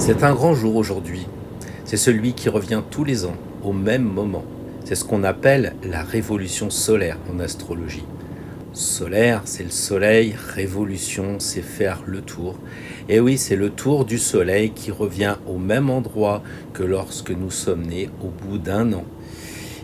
C'est un grand jour aujourd'hui. C'est celui qui revient tous les ans, au même moment. C'est ce qu'on appelle la révolution solaire en astrologie. Solaire, c'est le soleil, révolution, c'est faire le tour. Et oui, c'est le tour du soleil qui revient au même endroit que lorsque nous sommes nés au bout d'un an.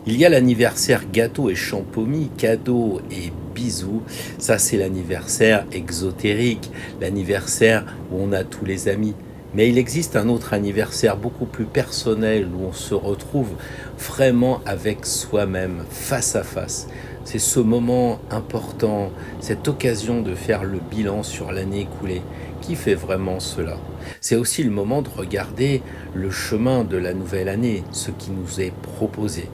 Il y a l'anniversaire gâteau et champomis, cadeaux et bisous. Ça, c'est l'anniversaire exotérique, l'anniversaire où on a tous les amis. Mais il existe un autre anniversaire beaucoup plus personnel où on se retrouve vraiment avec soi-même, face à face. C'est ce moment important, cette occasion de faire le bilan sur l'année écoulée qui fait vraiment cela. C'est aussi le moment de regarder le chemin de la nouvelle année, ce qui nous est proposé.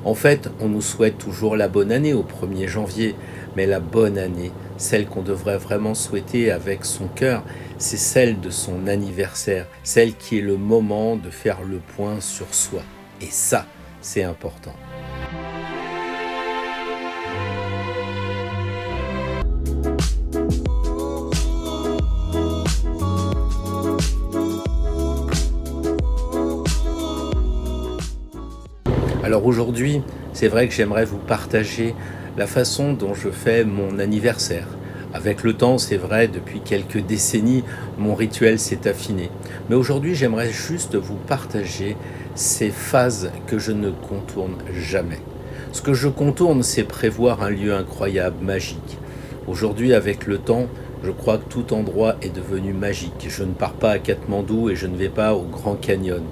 En fait, on nous souhaite toujours la bonne année au 1er janvier, mais la bonne année, celle qu'on devrait vraiment souhaiter avec son cœur, c'est celle de son anniversaire, celle qui est le moment de faire le point sur soi. Et ça, c'est important. Alors aujourd'hui, c'est vrai que j'aimerais vous partager la façon dont je fais mon anniversaire. Avec le temps, c'est vrai, depuis quelques décennies, mon rituel s'est affiné. Mais aujourd'hui, j'aimerais juste vous partager ces phases que je ne contourne jamais. Ce que je contourne, c'est prévoir un lieu incroyable, magique. Aujourd'hui, avec le temps, je crois que tout endroit est devenu magique. Je ne pars pas à Katmandou et je ne vais pas au Grand Canyon.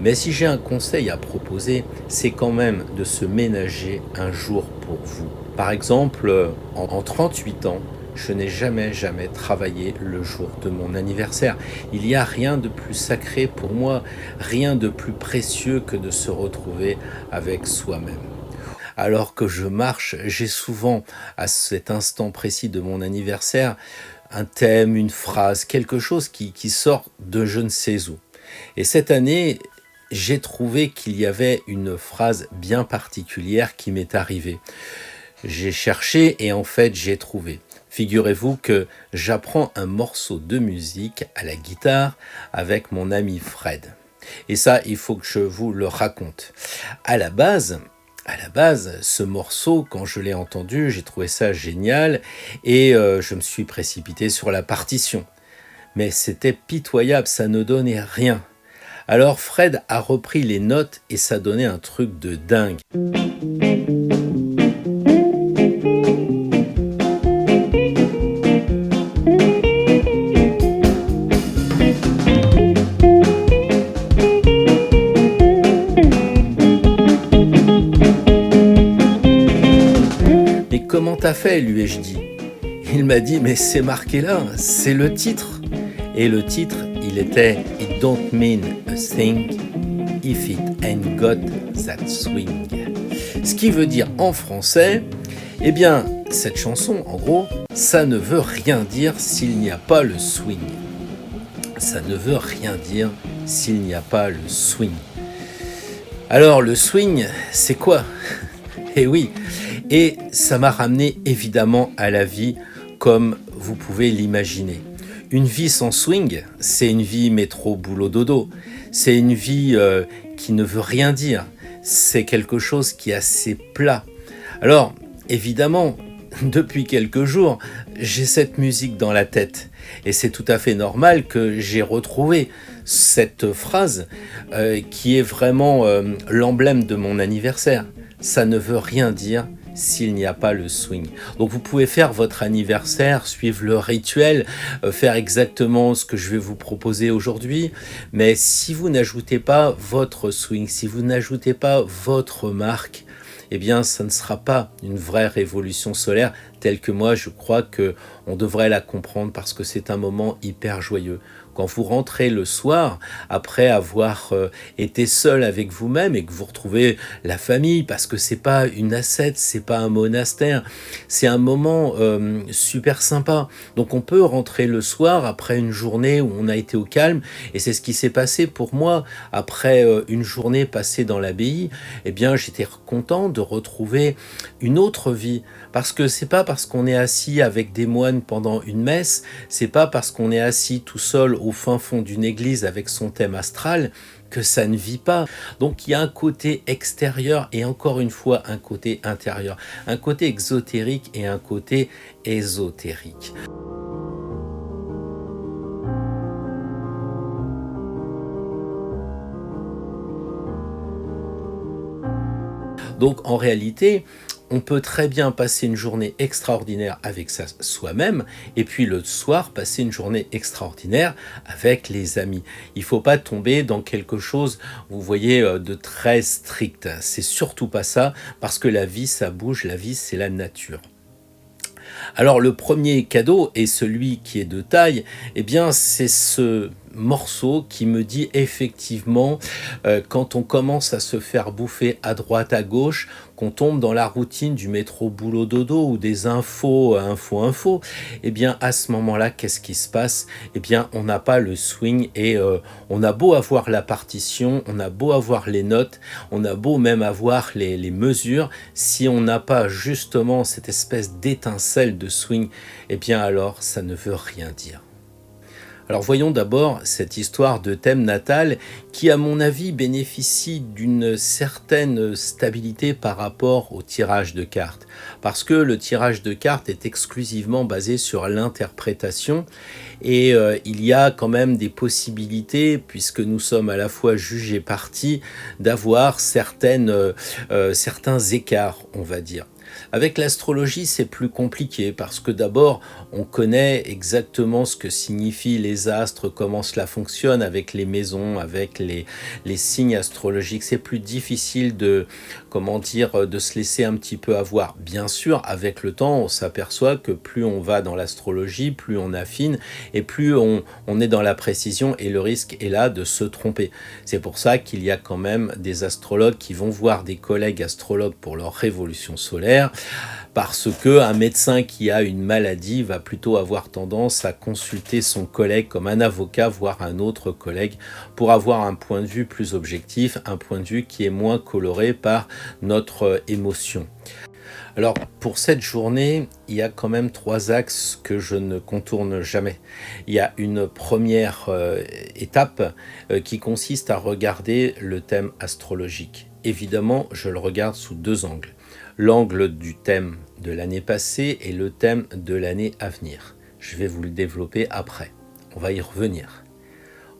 Mais si j'ai un conseil à proposer, c'est quand même de se ménager un jour pour vous. Par exemple, en 38 ans, je n'ai jamais travaillé le jour de mon anniversaire. Il n'y a rien de plus sacré pour moi, rien de plus précieux que de se retrouver avec soi-même. Alors que je marche, j'ai souvent, à cet instant précis de mon anniversaire, un thème, une phrase, quelque chose qui sort de je ne sais où. Et cette année, j'ai trouvé qu'il y avait une phrase bien particulière qui m'est arrivée. J'ai cherché et en fait j'ai trouvé. Figurez-vous que j'apprends un morceau de musique à la guitare avec mon ami Fred. Et ça, il faut que je vous le raconte. À la base, ce morceau, quand je l'ai entendu, j'ai trouvé ça génial et je me suis précipité sur la partition. Mais c'était pitoyable, ça ne donnait rien. Alors Fred a repris les notes et ça donnait un truc de dingue. Mais comment t'as fait, lui ai-je dit. Il m'a dit, mais c'est marqué là, c'est le titre. Et le titre, il était It don't mean a thing if it ain't got that swing. Ce qui veut dire en français, eh bien, cette chanson, en gros, ça ne veut rien dire s'il n'y a pas le swing. Ça ne veut rien dire s'il n'y a pas le swing. Alors, le swing, c'est quoi? Eh oui, et ça m'a ramené évidemment à la vie comme vous pouvez l'imaginer. Une vie sans swing, c'est une vie métro boulot dodo. C'est une vie qui ne veut rien dire. C'est quelque chose qui est assez plat. Alors, évidemment, depuis quelques jours, j'ai cette musique dans la tête. Et c'est tout à fait normal que j'ai retrouvé cette phrase qui est vraiment l'emblème de mon anniversaire. Ça ne veut rien dire s'il n'y a pas le swing. Donc vous pouvez faire votre anniversaire, suivre le rituel, faire exactement ce que je vais vous proposer aujourd'hui, mais si vous n'ajoutez pas votre swing, si vous n'ajoutez pas votre marque, eh bien ça ne sera pas une vraie révolution solaire telle que moi je crois que on devrait la comprendre parce que c'est un moment hyper joyeux. Quand vous rentrez le soir, après avoir été seul avec vous-même et que vous retrouvez la famille, parce que c'est pas une ascète, c'est pas un monastère, c'est un moment super sympa. Donc on peut rentrer le soir après une journée où on a été au calme, et c'est ce qui s'est passé pour moi après une journée passée dans l'abbaye. Eh bien, j'étais content de retrouver une autre vie, parce que c'est pas parce parce qu'on est assis avec des moines pendant une messe, c'est pas parce qu'on est assis tout seul au fin fond d'une église avec son thème astral que ça ne vit pas. Donc il y a un côté extérieur et encore une fois un côté intérieur, un côté exotérique et un côté ésotérique. Donc en réalité, on peut très bien passer une journée extraordinaire avec soi-même et puis le soir passer une journée extraordinaire avec les amis. Il ne faut pas tomber dans quelque chose, vous voyez, de très strict. C'est surtout pas ça parce que la vie, ça bouge, la vie, c'est la nature. Alors le premier cadeau, et celui qui est de taille, eh bien c'est ce morceau qui me dit effectivement, quand on commence à se faire bouffer à droite, à gauche, qu'on tombe dans la routine du métro boulot dodo ou des infos, eh bien à ce moment-là, qu'est-ce qui se passe? Eh bien on n'a pas le swing et on a beau avoir la partition, on a beau avoir les notes, on a beau même avoir les mesures, si on n'a pas justement cette espèce d'étincelle de swing, eh bien alors ça ne veut rien dire. Alors voyons d'abord cette histoire de thème natal qui à mon avis bénéficie d'une certaine stabilité par rapport au tirage de cartes. Parce que le tirage de cartes est exclusivement basé sur l'interprétation et il y a quand même des possibilités, puisque nous sommes à la fois juges et parties, d'avoir certains écarts, on va dire. Avec l'astrologie, c'est plus compliqué parce que d'abord, on connaît exactement ce que signifient les astres, comment cela fonctionne avec les maisons, avec les signes astrologiques. C'est plus difficile de se laisser un petit peu avoir. Bien sûr, avec le temps, on s'aperçoit que plus on va dans l'astrologie, plus on affine et plus on est dans la précision et le risque est là de se tromper. C'est pour ça qu'il y a quand même des astrologues qui vont voir des collègues astrologues pour leur révolution solaire, parce que un médecin qui a une maladie va plutôt avoir tendance à consulter son collègue comme un avocat, voire un autre collègue, pour avoir un point de vue plus objectif, un point de vue qui est moins coloré par notre émotion. Alors pour cette journée, il y a quand même 3 axes que je ne contourne jamais. Il y a une première étape qui consiste à regarder le thème astrologique. Évidemment, je le regarde sous 2 angles. L'angle du thème de l'année passée et le thème de l'année à venir. Je vais vous le développer après. On va y revenir.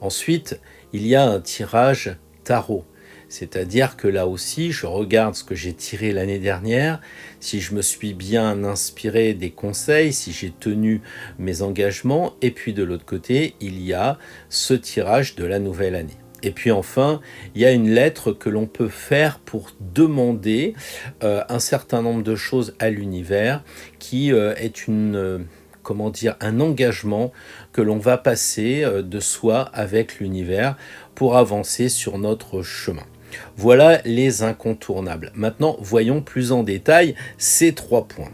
Ensuite, il y a un tirage tarot. C'est-à-dire que là aussi, je regarde ce que j'ai tiré l'année dernière, si je me suis bien inspiré des conseils, si j'ai tenu mes engagements, et puis de l'autre côté, il y a ce tirage de la nouvelle année. Et puis enfin, il y a une lettre que l'on peut faire pour demander un certain nombre de choses à l'univers qui est un engagement que l'on va passer de soi avec l'univers pour avancer sur notre chemin. Voilà les incontournables. Maintenant, voyons plus en détail ces 3 points.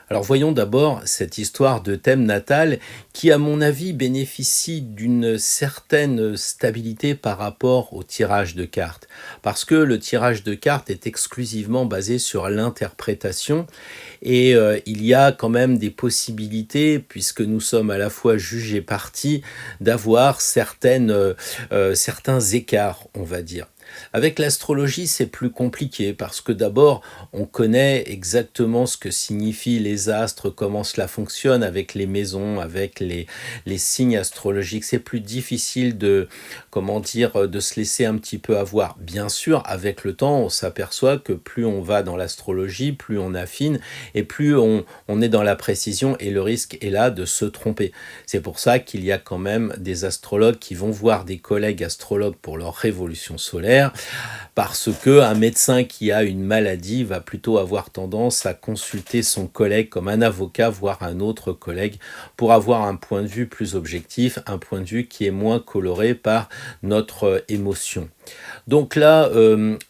Alors voyons d'abord cette histoire de thème natal qui à mon avis bénéficie d'une certaine stabilité par rapport au tirage de cartes. Parce que le tirage de cartes est exclusivement basé sur l'interprétation et il y a quand même des possibilités, puisque nous sommes à la fois juges et parties, d'avoir certains écarts, on va dire. Avec l'astrologie, c'est plus compliqué parce que d'abord, on connaît exactement ce que signifient les astres, comment cela fonctionne avec les maisons, avec les signes astrologiques. C'est plus difficile de se laisser un petit peu avoir. Bien sûr, avec le temps, on s'aperçoit que plus on va dans l'astrologie, plus on affine et plus on est dans la précision et le risque est là de se tromper. C'est pour ça qu'il y a quand même des astrologues qui vont voir des collègues astrologues pour leur révolution solaire, parce que un médecin qui a une maladie va plutôt avoir tendance à consulter son collègue comme un avocat, voire un autre collègue, pour avoir un point de vue plus objectif, un point de vue qui est moins coloré par notre émotion. Donc là,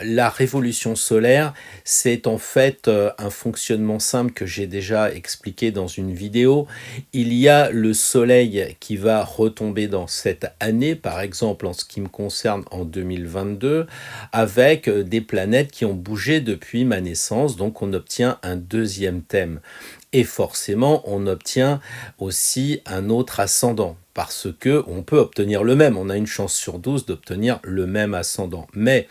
la révolution solaire, c'est en fait, un fonctionnement simple que j'ai déjà expliqué dans une vidéo. Il y a le soleil qui va retomber dans cette année, par exemple en ce qui me concerne en 2022, avec, des planètes qui ont bougé depuis ma naissance, donc on obtient un deuxième thème. Et forcément, on obtient aussi un autre ascendant, parce que on peut obtenir le même. On a une chance sur 12 d'obtenir le même ascendant. Mais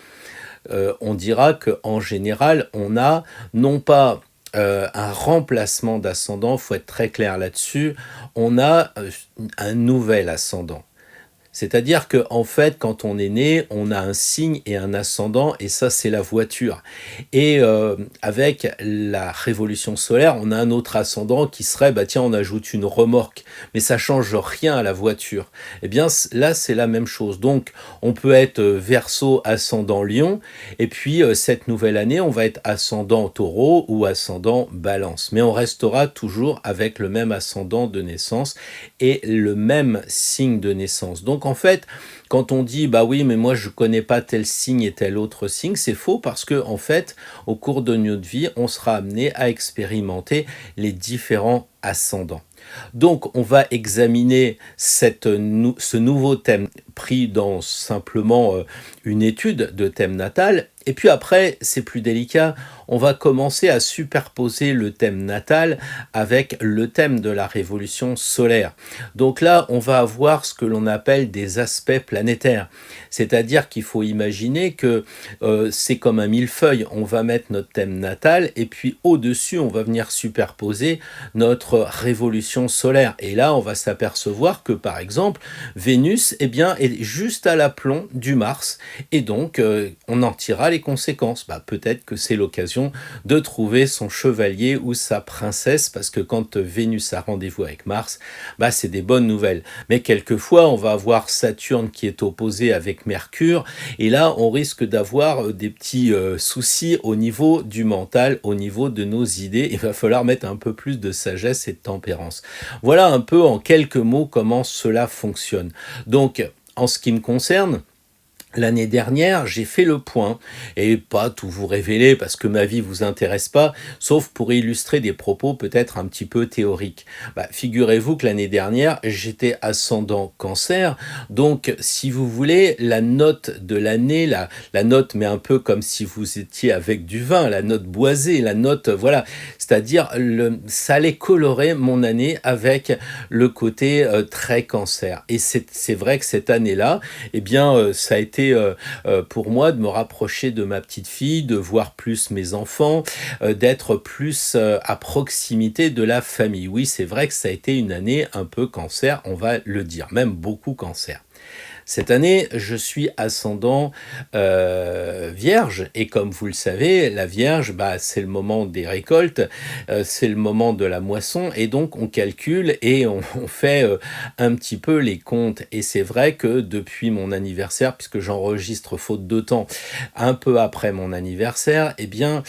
on dira qu'en général, on a non pas un remplacement d'ascendant, il faut être très clair là-dessus, on a un nouvel ascendant. C'est-à-dire que en fait, quand on est né, on a un signe et un ascendant, et ça, c'est la voiture. Et avec la révolution solaire, on a un autre ascendant qui serait, bah tiens, on ajoute une remorque, mais ça change rien à la voiture. Eh bien, là, c'est la même chose. Donc, on peut être Verseau, ascendant Lion, et puis cette nouvelle année, on va être ascendant Taureau ou ascendant Balance. Mais on restera toujours avec le même ascendant de naissance et le même signe de naissance. Donc en fait, quand on dit bah oui, mais moi je connais pas tel signe et tel autre signe, c'est faux parce que en fait, au cours de notre vie, on sera amené à expérimenter les différents ascendants. Donc, on va examiner ce nouveau thème pris dans simplement une étude de thème natal. Et puis après, c'est plus délicat, on va commencer à superposer le thème natal avec le thème de la révolution solaire. Donc là, on va avoir ce que l'on appelle des aspects planétaires. C'est-à-dire qu'il faut imaginer que c'est comme un millefeuille. On va mettre notre thème natal et puis au-dessus, on va venir superposer notre révolution solaire. Et là, on va s'apercevoir que, par exemple, Vénus, eh bien, est juste à l'aplomb du Mars. Et donc, on en tirera les conséquences. Bah, peut-être que c'est l'occasion de trouver son chevalier ou sa princesse, parce que quand Vénus a rendez-vous avec Mars, bah, c'est des bonnes nouvelles. Mais quelquefois, on va avoir Saturne qui est opposé avec Mercure, et là, on risque d'avoir des petits soucis au niveau du mental, au niveau de nos idées. Il va falloir mettre un peu plus de sagesse et de tempérance. Voilà un peu en quelques mots comment cela fonctionne. Donc, en ce qui me concerne, l'année dernière, j'ai fait le point, et pas tout vous révéler parce que ma vie vous intéresse pas, sauf pour illustrer des propos peut-être un petit peu théoriques. Bah, figurez-vous que l'année dernière, j'étais ascendant Cancer, donc si vous voulez, la note de l'année, la note, mais un peu comme si vous étiez avec du vin, la note boisée, la note, voilà, c'est-à-dire ça allait colorer mon année avec le côté très Cancer. Et c'est vrai que cette année-là, eh bien, ça a été pour moi de me rapprocher de ma petite fille, de voir plus mes enfants, d'être plus à proximité de la famille. Oui, c'est vrai que ça a été une année un peu Cancer, on va le dire, même beaucoup Cancer. Cette année, je suis ascendant Vierge, et comme vous le savez, la Vierge, bah, c'est le moment des récoltes, c'est le moment de la moisson, et donc on calcule et on fait un petit peu les comptes. Et c'est vrai que depuis mon anniversaire, puisque j'enregistre faute de temps un peu après mon anniversaire, eh bien,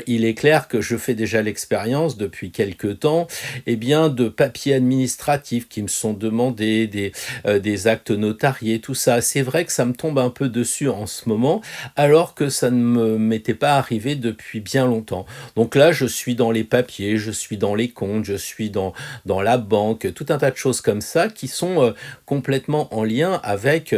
il est clair que je fais déjà l'expérience depuis quelque temps, eh bien, de papiers administratifs qui me sont demandés, des actes notariés, tout ça. C'est vrai que ça me tombe un peu dessus en ce moment, alors que ça ne m'était pas arrivé depuis bien longtemps. Donc là, je suis dans les papiers, je suis dans les comptes, je suis dans la banque, tout un tas de choses comme ça qui sont complètement en lien avec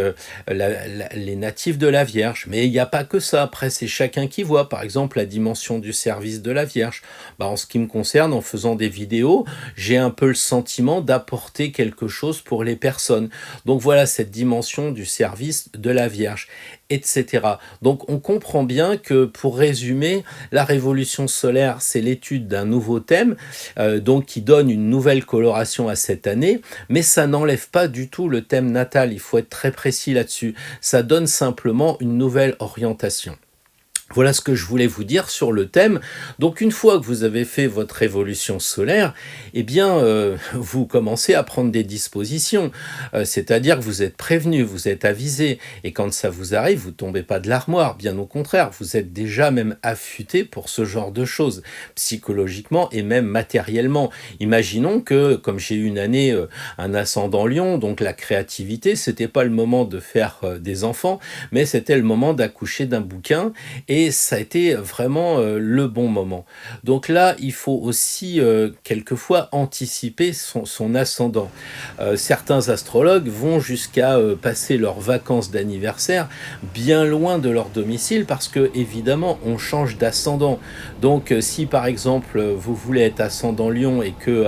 les natifs de la Vierge. Mais il n'y a pas que ça. Après, c'est chacun qui voit. Par exemple, la dimension du service de la Vierge. Bah, en ce qui me concerne, en faisant des vidéos, j'ai un peu le sentiment d'apporter quelque chose pour les personnes. Donc voilà cette dimension du service de la Vierge, etc. Donc on comprend bien que, pour résumer, la révolution solaire, c'est l'étude d'un nouveau thème, donc qui donne une nouvelle coloration à cette année, mais ça n'enlève pas du tout le thème natal, il faut être très précis là-dessus. Ça donne simplement une nouvelle orientation. Voilà ce que je voulais vous dire sur le thème. Donc une fois que vous avez fait votre révolution solaire, eh bien, vous commencez à prendre des dispositions. C'est-à-dire que vous êtes prévenu, vous êtes avisé. Et quand ça vous arrive, vous tombez pas de l'armoire. Bien au contraire, vous êtes déjà même affûté pour ce genre de choses, psychologiquement et même matériellement. Imaginons que, comme j'ai eu une année, un ascendant Lion, donc la créativité, c'était pas le moment de faire des enfants, mais c'était le moment d'accoucher d'un bouquin et ça a été vraiment, le bon moment. Donc là, il faut aussi, quelquefois anticiper son ascendant. Certains astrologues vont jusqu'à, passer leurs vacances d'anniversaire bien loin de leur domicile parce que évidemment, on change d'ascendant. Donc, si par exemple, vous voulez être ascendant Lion et que,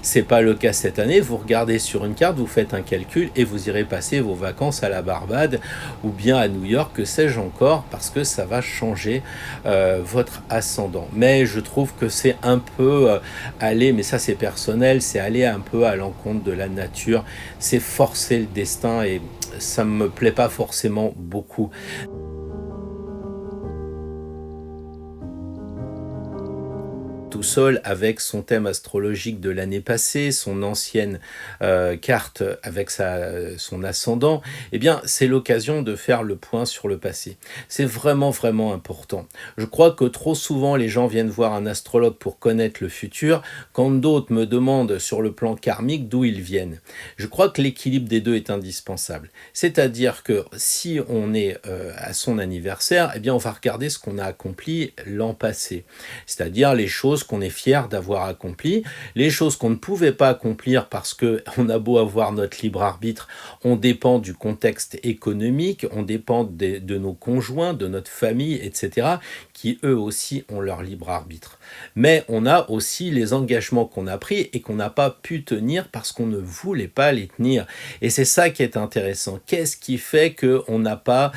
c'est pas le cas cette année, vous regardez sur une carte, vous faites un calcul et vous irez passer vos vacances à la Barbade ou bien à New York, que sais-je encore, parce que ça va changer votre ascendant. Mais je trouve que c'est un peu aller, mais ça c'est personnel, c'est aller un peu à l'encontre de la nature, c'est forcer le destin et ça me plaît pas forcément beaucoup. Tout seul avec son thème astrologique de l'année passée, son ancienne carte avec son ascendant, eh bien c'est l'occasion de faire le point sur le passé. C'est vraiment vraiment important. Je crois que trop souvent les gens viennent voir un astrologue pour connaître le futur, quand d'autres me demandent sur le plan karmique d'où ils viennent. Je crois que l'équilibre des deux est indispensable. C'est-à-dire que si on est à son anniversaire, eh bien on va regarder ce qu'on a accompli l'an passé. C'est-à-dire les choses qu'on est fier d'avoir accomplies, les choses qu'on ne pouvait pas accomplir parce que on a beau avoir notre libre arbitre, on dépend du contexte économique, on dépend de nos conjoints, de notre famille, etc., qui eux aussi ont leur libre arbitre. Mais on a aussi les engagements qu'on a pris et qu'on n'a pas pu tenir parce qu'on ne voulait pas les tenir. Et c'est ça qui est intéressant. Qu'est-ce qui fait qu'on n'a pas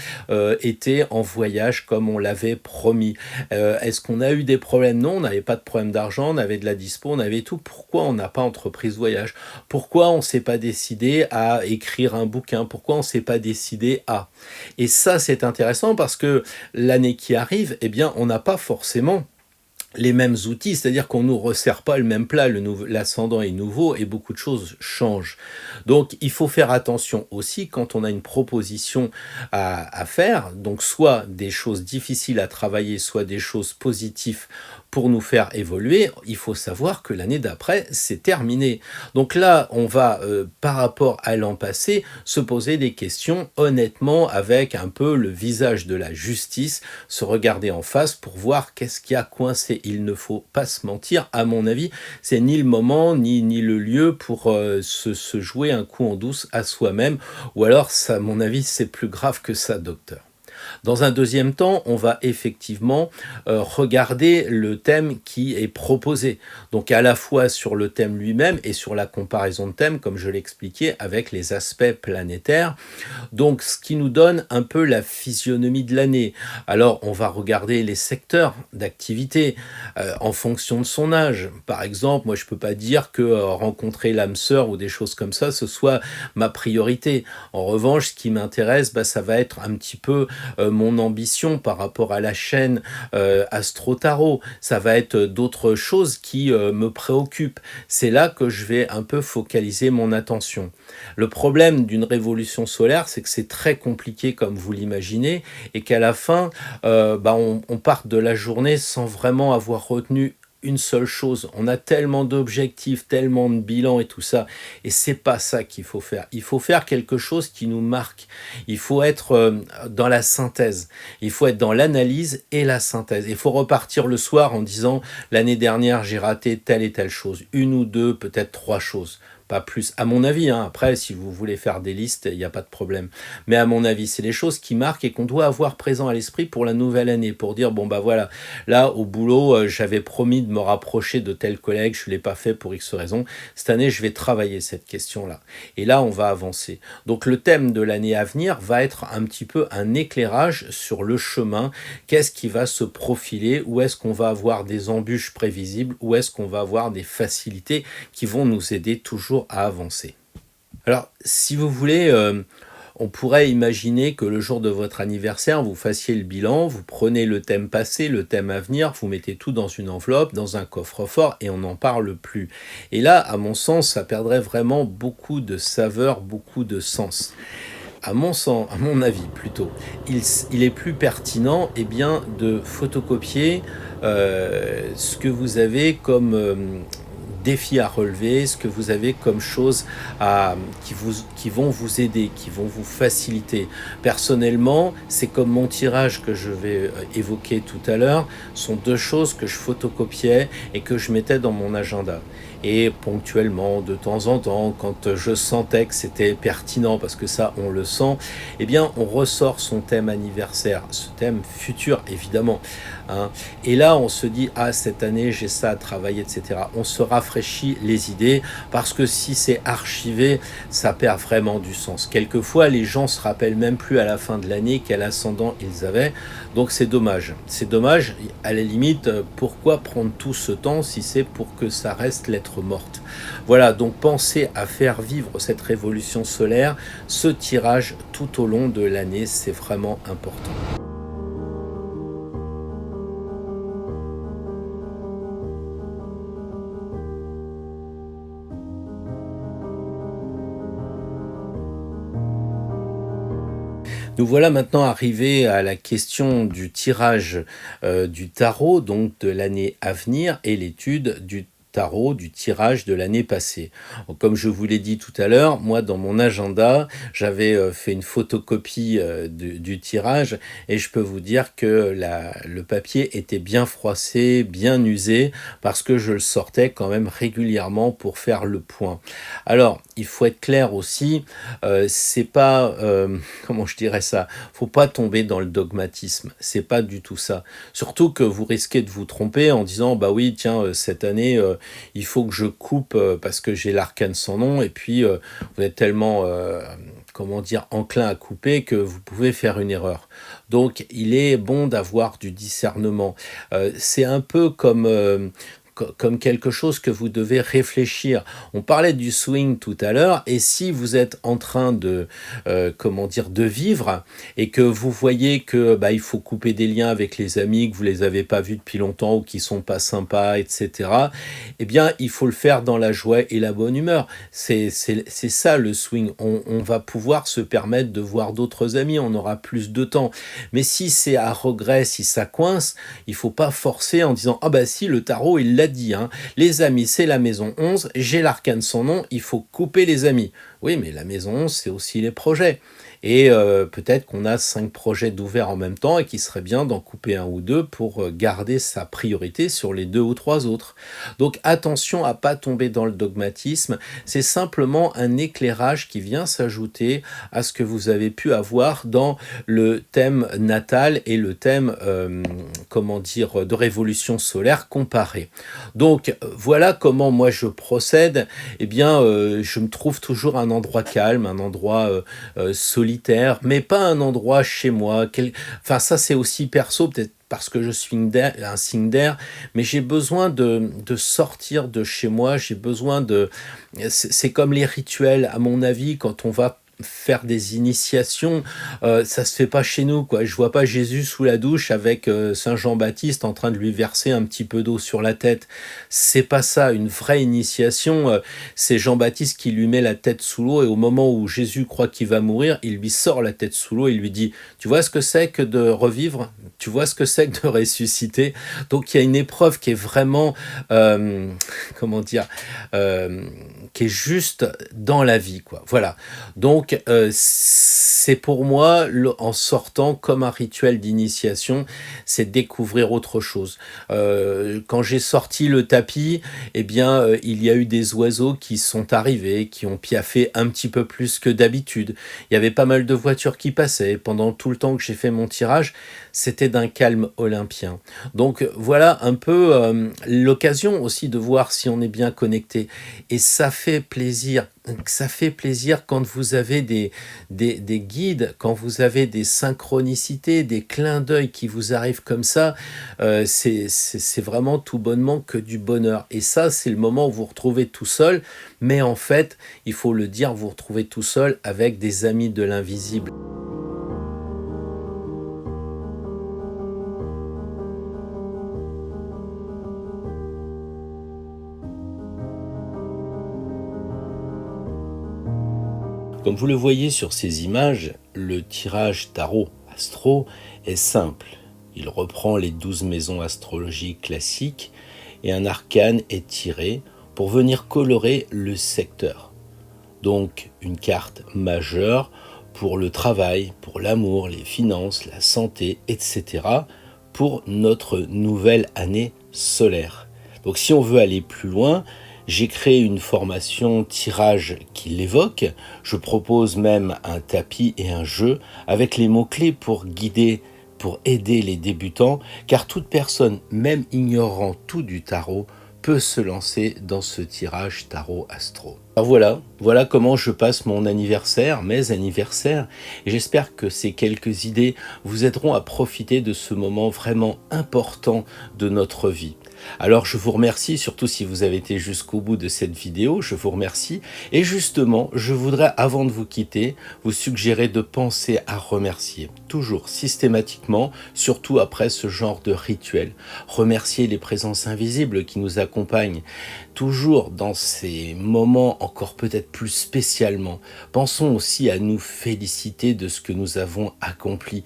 été en voyage comme on l'avait promis? Est-ce qu'on a eu des problèmes? Non, on n'avait pas de problème d'argent, on avait de la dispo, on avait tout. Pourquoi on n'a pas entrepris ce voyage? Pourquoi on ne s'est pas décidé à écrire un bouquin? Pourquoi on ne s'est pas décidé à? Et ça, c'est intéressant parce que l'année qui arrive, eh bien, on n'a pas forcément les mêmes outils, c'est-à-dire qu'on ne nous resserre pas le même plat, l'ascendant est nouveau et beaucoup de choses changent. Donc il faut faire attention aussi quand on a une proposition à faire, donc soit des choses difficiles à travailler, soit des choses positives pour nous faire évoluer, il faut savoir que l'année d'après, c'est terminé. Donc là, on va, par rapport à l'an passé, se poser des questions honnêtement avec un peu le visage de la justice, se regarder en face pour voir qu'est-ce qui a coincé. Il ne faut pas se mentir, à mon avis, c'est ni le moment ni le lieu pour se jouer un coup en douce à soi-même, ou alors, ça, à mon avis, c'est plus grave que ça, docteur. Dans un deuxième temps, on va effectivement regarder le thème qui est proposé. Donc à la fois sur le thème lui-même et sur la comparaison de thèmes, comme je l'expliquais, avec les aspects planétaires. Donc ce qui nous donne un peu la physionomie de l'année. Alors on va regarder les secteurs d'activité en fonction de son âge. Par exemple, moi je peux pas dire que rencontrer l'âme sœur ou des choses comme ça, ce soit ma priorité. En revanche, ce qui m'intéresse, ça va être un petit peu mon ambition par rapport à la chaîne Astro Tarot. Ça va être d'autres choses qui me préoccupent. C'est là que je vais un peu focaliser mon attention. Le problème d'une révolution solaire, c'est que c'est très compliqué comme vous l'imaginez et qu'à la fin, on part de la journée sans vraiment avoir retenu une seule chose. On a tellement d'objectifs, tellement de bilans et tout ça, et c'est pas ça qu'il faut faire. Il faut faire quelque chose qui nous marque. Il faut être dans la synthèse. Il faut être dans l'analyse et la synthèse. Il faut repartir le soir en disant l'année dernière j'ai raté telle et telle chose, une ou deux, peut-être trois choses. Pas plus, à mon avis, hein. Après, si vous voulez faire des listes, il n'y a pas de problème. Mais à mon avis, c'est les choses qui marquent et qu'on doit avoir présent à l'esprit pour la nouvelle année, pour dire, bon voilà, là, au boulot, j'avais promis de me rapprocher de tel collègue, je ne l'ai pas fait pour X raison. Cette année, je vais travailler cette question-là. Et là, on va avancer. Donc, le thème de l'année à venir va être un petit peu un éclairage sur le chemin. Qu'est-ce qui va se profiler? Où est-ce qu'on va avoir des embûches prévisibles? Où est-ce qu'on va avoir des facilités qui vont nous aider toujours à avancer. Alors, si vous voulez, On pourrait imaginer que le jour de votre anniversaire, vous fassiez le bilan, vous prenez le thème passé, le thème à venir, vous mettez tout dans une enveloppe, dans un coffre-fort et on n'en parle plus. Et là, à mon sens, ça perdrait vraiment beaucoup de saveur, beaucoup de sens. À mon avis plutôt, il est plus pertinent eh bien, de photocopier ce que vous avez comme défi à relever, ce que vous avez comme choses qui vont vous aider, qui vont vous faciliter. Personnellement, c'est comme mon tirage que je vais évoquer tout à l'heure, sont deux choses que je photocopiais et que je mettais dans mon agenda. Et ponctuellement, de temps en temps, quand je sentais que c'était pertinent, parce que ça, on le sent, eh bien, on ressort son thème anniversaire, ce thème futur, évidemment. Hein. Et là, on se dit, ah, cette année, j'ai ça à travailler, etc. On se rafraîchit les idées, parce que si c'est archivé, ça perd vraiment du sens. Quelquefois, les gens se rappellent même plus à la fin de l'année quel ascendant ils avaient. Donc, c'est dommage. C'est dommage. À la limite, pourquoi prendre tout ce temps si c'est pour que ça reste lettre morte. Voilà, donc pensez à faire vivre cette révolution solaire, ce tirage tout au long de l'année, c'est vraiment important. Nous voilà maintenant arrivés à la question du tirage du tarot, donc de l'année à venir, et l'étude du tarot, du tirage de l'année passée. Donc, comme je vous l'ai dit tout à l'heure, moi dans mon agenda, j'avais fait une photocopie du tirage et je peux vous dire que le papier était bien froissé, bien usé, parce que je le sortais quand même régulièrement pour faire le point. Alors, il faut être clair aussi, c'est pas, comment je dirais ça, faut pas tomber dans le dogmatisme, c'est pas du tout ça. Surtout que vous risquez de vous tromper en disant, bah oui, tiens, cette année, il faut que je coupe parce que j'ai l'arcane sans nom, et puis vous êtes tellement, comment dire, enclin à couper que vous pouvez faire une erreur. Donc, il est bon d'avoir du discernement. C'est un peu comme quelque chose que vous devez réfléchir. On parlait du swing tout à l'heure, et si vous êtes en train de, comment dire, de vivre, et que vous voyez que bah, il faut couper des liens avec les amis, que vous les avez pas vus depuis longtemps, ou qui sont pas sympas, etc., eh bien, il faut le faire dans la joie et la bonne humeur. C'est ça le swing. On va pouvoir se permettre de voir d'autres amis, on aura plus de temps. Mais si c'est à regret, si ça coince, il faut pas forcer en disant « Ah bah si, le tarot, il l'a dit, hein. Les amis, c'est la maison 11, j'ai l'arcane sans nom, il faut couper les amis. » Oui, mais la maison 11, c'est aussi les projets. Et peut-être qu'on a 5 projets d'ouverts en même temps et qu'il serait bien d'en couper un ou deux pour garder sa priorité sur les 2 ou 3 autres. Donc attention à pas tomber dans le dogmatisme, c'est simplement un éclairage qui vient s'ajouter à ce que vous avez pu avoir dans le thème natal et le thème, comment dire, de révolution solaire comparé. Donc voilà comment moi je procède. Eh bien, je me trouve toujours un endroit calme, un endroit solitaire, mais pas un endroit chez moi. Enfin, ça c'est aussi perso, peut-être parce que je suis un signe d'air, mais j'ai besoin de sortir de chez moi, j'ai besoin de... C'est comme les rituels, à mon avis, quand on va faire des initiations, ça se fait pas chez nous, quoi. Je vois pas Jésus sous la douche avec Saint Jean-Baptiste en train de lui verser un petit peu d'eau sur la tête. C'est pas ça. Une vraie initiation, c'est Jean-Baptiste qui lui met la tête sous l'eau, et au moment où Jésus croit qu'il va mourir, il lui sort la tête sous l'eau et il lui dit « Tu vois ce que c'est que de revivre ? Tu vois ce que c'est que de ressusciter ?» Donc il y a une épreuve qui est vraiment, comment dire, qui est juste dans la vie, quoi. Voilà. Donc, c'est pour moi, en sortant comme un rituel d'initiation, c'est découvrir autre chose. Quand j'ai sorti le tapis, eh bien, il y a eu des oiseaux qui sont arrivés, qui ont piaffé un petit peu plus que d'habitude. Il y avait pas mal de voitures qui passaient. Pendant tout le temps que j'ai fait mon tirage, c'était c'est d'un calme olympien. Donc voilà un peu l'occasion aussi de voir si on est bien connecté. Et ça fait plaisir. Ça fait plaisir quand vous avez des guides, quand vous avez des synchronicités, des clins d'œil qui vous arrivent comme ça. C'est vraiment tout bonnement que du bonheur. Et ça, c'est le moment où vous vous retrouvez tout seul. Mais en fait, il faut le dire, vous vous retrouvez tout seul avec des amis de l'invisible. Comme vous le voyez sur ces images, le tirage tarot astro est simple. Il reprend les 12 maisons astrologiques classiques et un arcane est tiré pour venir colorer le secteur. Donc une carte majeure pour le travail, pour l'amour, les finances, la santé, etc. pour notre nouvelle année solaire. Donc si on veut aller plus loin, j'ai créé une formation tirage qui l'évoque. Je propose même un tapis et un jeu avec les mots-clés pour guider, pour aider les débutants, car toute personne, même ignorant tout du tarot, peut se lancer dans ce tirage tarot astro. Alors voilà comment je passe mon anniversaire, mes anniversaires, et j'espère que ces quelques idées vous aideront à profiter de ce moment vraiment important de notre vie. Alors je vous remercie, surtout si vous avez été jusqu'au bout de cette vidéo, je vous remercie. Et justement, je voudrais, avant de vous quitter, vous suggérer de penser à remercier. Toujours, systématiquement, surtout après ce genre de rituel. Remercier les présences invisibles qui nous accompagnent. Toujours dans ces moments encore peut-être plus spécialement. Pensons aussi à nous féliciter de ce que nous avons accompli.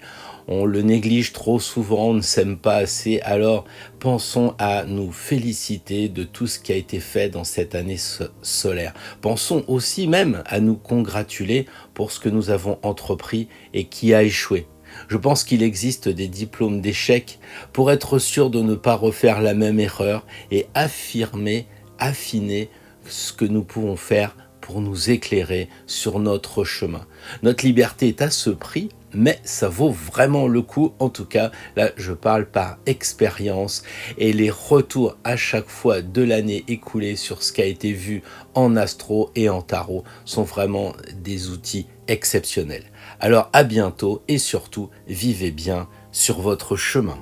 On le néglige trop souvent, on ne s'aime pas assez, alors pensons à nous féliciter de tout ce qui a été fait dans cette année solaire. Pensons aussi même à nous congratuler pour ce que nous avons entrepris et qui a échoué. Je pense qu'il existe des diplômes d'échec pour être sûr de ne pas refaire la même erreur et affiner ce que nous pouvons faire pour nous éclairer sur notre chemin. Notre liberté est à ce prix, mais ça vaut vraiment le coup. En tout cas, là, je parle par expérience et les retours à chaque fois de l'année écoulée sur ce qui a été vu en astro et en tarot sont vraiment des outils exceptionnels. Alors à bientôt et surtout, vivez bien sur votre chemin.